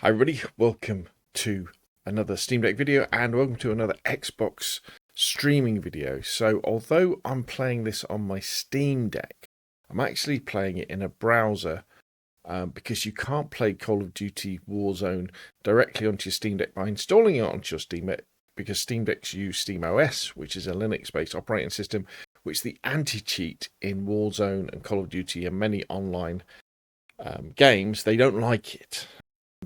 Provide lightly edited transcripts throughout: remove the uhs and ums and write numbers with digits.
Hi everybody, welcome to another Steam Deck video and welcome to another Xbox streaming video. So although I'm playing this on my Steam Deck, I'm actually playing it in a browser because you can't play Call of Duty Warzone directly onto your Steam Deck by installing it onto your Steam Deck, because Steam Decks use SteamOS, which is a Linux-based operating system, which is the anti-cheat in Warzone and Call of Duty and many online games. They don't like it.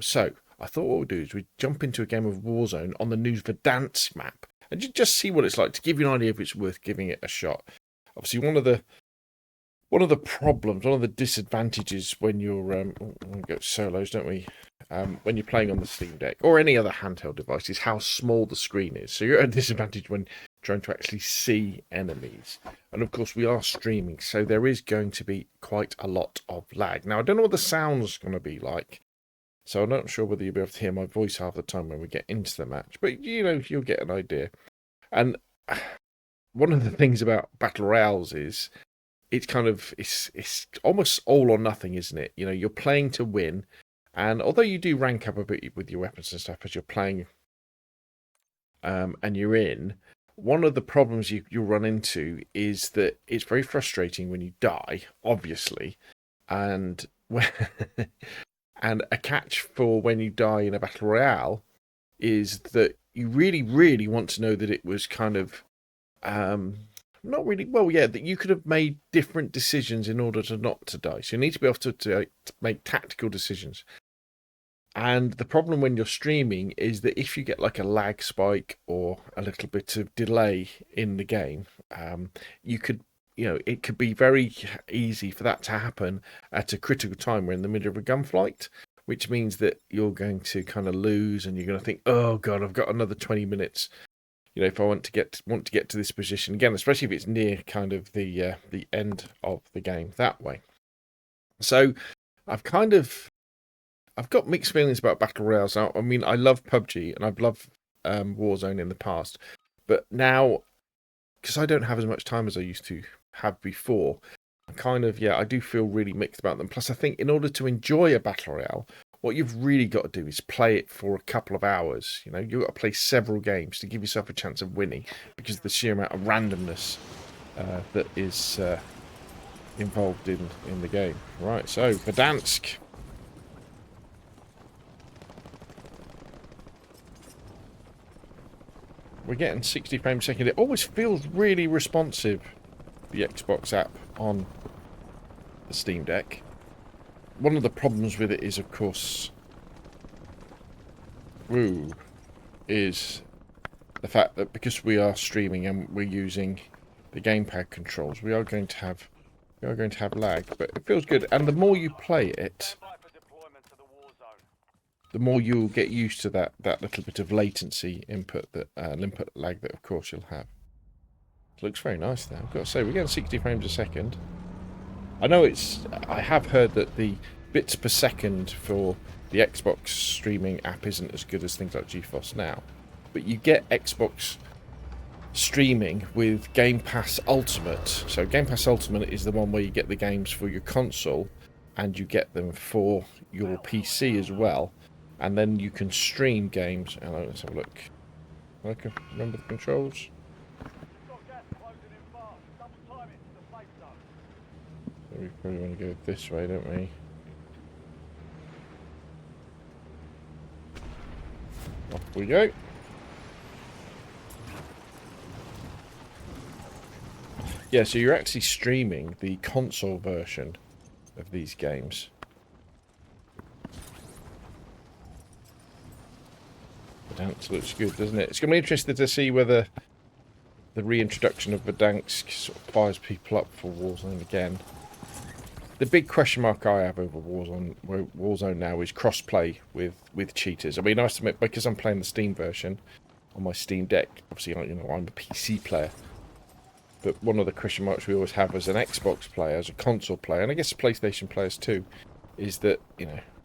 So I thought what we'd do is we'd jump into a game of Warzone on the new Verdansk map and just see what it's like, to give you an idea if it's worth giving it a shot. Obviously, one of the problems, one of the disadvantages when you're we go solos, don't we? When you're playing on the Steam Deck or any other handheld device, is how small the screen is. So you're at a disadvantage when trying to actually see enemies. And of course, we are streaming, so there is going to be quite a lot of lag. Now, I don't know what the sound's going to be like, so I'm not sure whether you'll be able to hear my voice half the time when we get into the match, but you know, you'll get an idea. And one of the things about Battle Royales is it's almost all or nothing, isn't it? You know, you're playing to win, and although you do rank up a bit with your weapons and stuff as you're playing and you're in, one of the problems you'll run into is that it's very frustrating when you die, obviously, and when and a catch for when you die in a battle royale is that you really, really want to know that it was kind of not really that you could have made different decisions in order to not to die. So you need to be able to make tactical decisions. And the problem when you're streaming is that if you get like a lag spike or a little bit of delay in the game, it could be very easy for that to happen at a critical time. We're in the middle of a gunfight, which means that you're going to kind of lose, and you're going to think, "Oh God, I've got another 20 minutes." You know, if I want to get to this position again, especially if it's near kind of the end of the game that way. So I've got mixed feelings about battle royales. Now, I mean, I love PUBG and I've loved Warzone in the past, but now, because I don't have as much time as I used to have before, I do feel really mixed about them. Plus, I think in order to enjoy a battle royale, what you've really got to do is play it for a couple of hours. You know, you've got to play several games to give yourself a chance of winning, because of the sheer amount of randomness that is involved in the game. Right, so Verdansk. We're getting 60 frames a second. It always feels really responsive, the Xbox app on the Steam Deck. One of the problems with it is, of course, is the fact that because we are streaming and we're using the gamepad controls, we are going to have lag. But it feels good, and the more you play it, the more you'll get used to that little bit of latency input lag that of course you'll have. It looks very nice there. I've got to say, we're getting 60 frames a second. I have heard that the bits per second for the Xbox streaming app isn't as good as things like GeForce Now, but you get Xbox streaming with Game Pass Ultimate. So Game Pass Ultimate is the one where you get the games for your console and you get them for your PC as well. And then you can stream games. Let's have a look. I can remember the controls. So we probably want to go this way, don't we? Off we go. Yeah, so you're actually streaming the console version of these games. Verdansk looks good, doesn't it? It's going to be interesting to see whether the reintroduction of Verdansk sort of fires people up for Warzone again. The big question mark I have over Warzone now is crossplay with cheaters. I mean, I have to admit, because I'm playing the Steam version on my Steam Deck, obviously, I'm a PC player. But one of the question marks we always have as an Xbox player, as a console player, and I guess PlayStation players too, is that,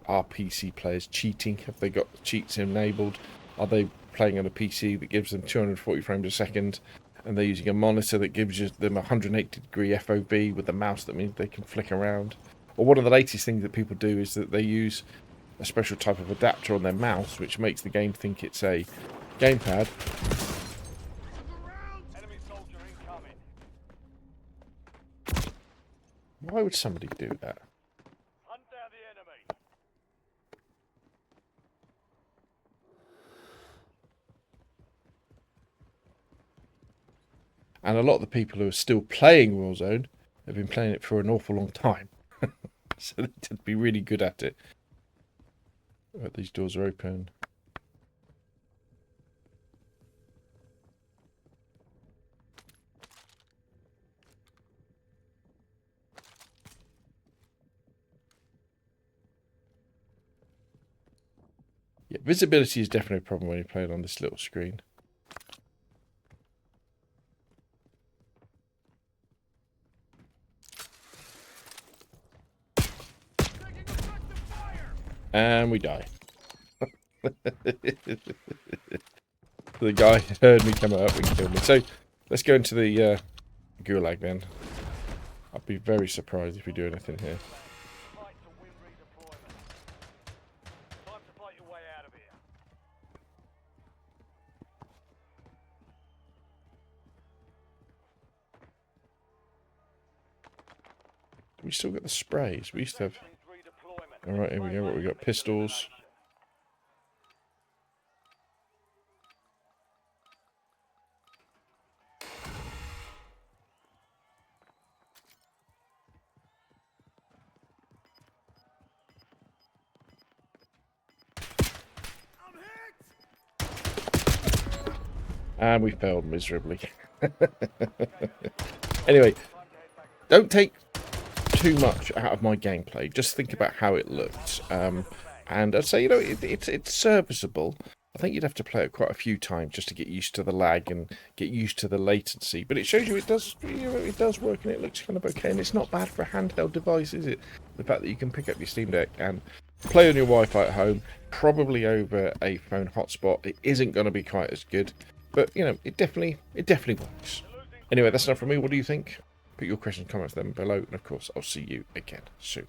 are PC players cheating? Have they got cheats enabled? Are they playing on a PC that gives them 240 frames a second, and they're using a monitor that gives them 180-degree FOV with a mouse that means they can flick around? Or one of the latest things that people do is that they use a special type of adapter on their mouse, which makes the game think it's a gamepad. Why would somebody do that? Hunt down the enemy. And a lot of the people who are still playing Warzone have been playing it for an awful long time. So they tend to be really good at it. Right, these doors are open. Yeah, visibility is definitely a problem when you're playing on this little screen. And we die. The guy heard me come up and killed me. So let's go into the gulag then. I'd be very surprised if we do anything here. Fight to win redeployment. Time to fight your way out of here. We still got the sprays. We used to have... Redeployment. Alright, here we go. What we got? Pistols. And we failed miserably. Anyway, don't take too much out of my gameplay. Just think about how it looks. And I'd say, you know, it's serviceable. I think you'd have to play it quite a few times just to get used to the lag and get used to the latency. But it shows you it does, you know, it does work and it looks kind of okay. And it's not bad for a handheld device, is it? The fact that you can pick up your Steam Deck and play on your Wi-Fi at home, probably over a phone hotspot. It isn't going to be quite as good, but you know, it definitely works. Anyway, that's enough from me. What do you think? Put your questions and comments down below, and of course, I'll see you again soon.